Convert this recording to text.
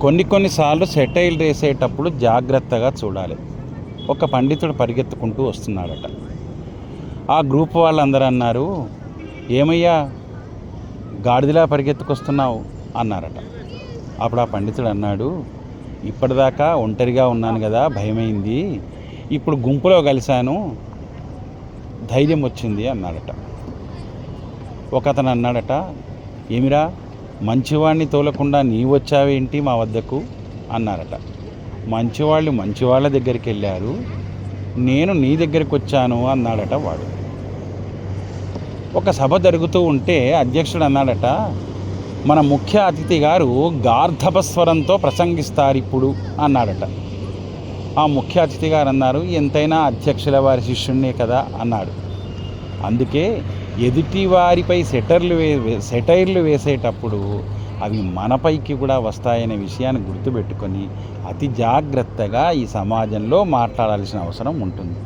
కొన్నిసార్లు సెటైల్ వేసేటప్పుడు జాగ్రత్తగా చూడాలి. ఒక పండితుడు పరిగెత్తుకుంటూ వస్తున్నాడట. ఆ గ్రూప్ వాళ్ళందరూ అన్నారు, ఏమయ్యా గాడిదలా పరిగెత్తుకొస్తున్నావు అన్నారట. అప్పుడు ఆ పండితుడు అన్నాడు, ఇప్పటిదాకా ఒంటరిగా ఉన్నాను కదా, భయమైంది, ఇప్పుడు గుంపులో కలిశాను, ధైర్యం వచ్చింది అన్నాడట. ఒకతను అన్నాడట, ఏమిరా మంచివాడిని తోలకుండా నీ వచ్చావేంటి మా వద్దకు అన్నారట. మంచివాళ్ళు మంచివాళ్ళ దగ్గరికి వెళ్ళారు, నేను నీ దగ్గరికి వచ్చాను అన్నాడట వాడు. ఒక సభ జరుగుతూ ఉంటే అధ్యక్షుడు అన్నాడట, మన ముఖ్య అతిథి గారు గార్ధపస్వరంతో ప్రసంగిస్తారు ఇప్పుడు అన్నాడట. ఆ ముఖ్య అతిథి గారు అన్నారు, ఎంతైనా అధ్యక్షుల వారి శిష్యుణ్ణే కదా అన్నాడు. అందుకే ఎదుటి వారిపై సెటైర్లు వేసేటప్పుడు అవి మనపైకి కూడా వస్తాయనే విషయాన్ని గుర్తుపెట్టుకొని అతి జాగ్రత్తగా ఈ సమాజంలో మాట్లాడాల్సిన అవసరం ఉంటుంది.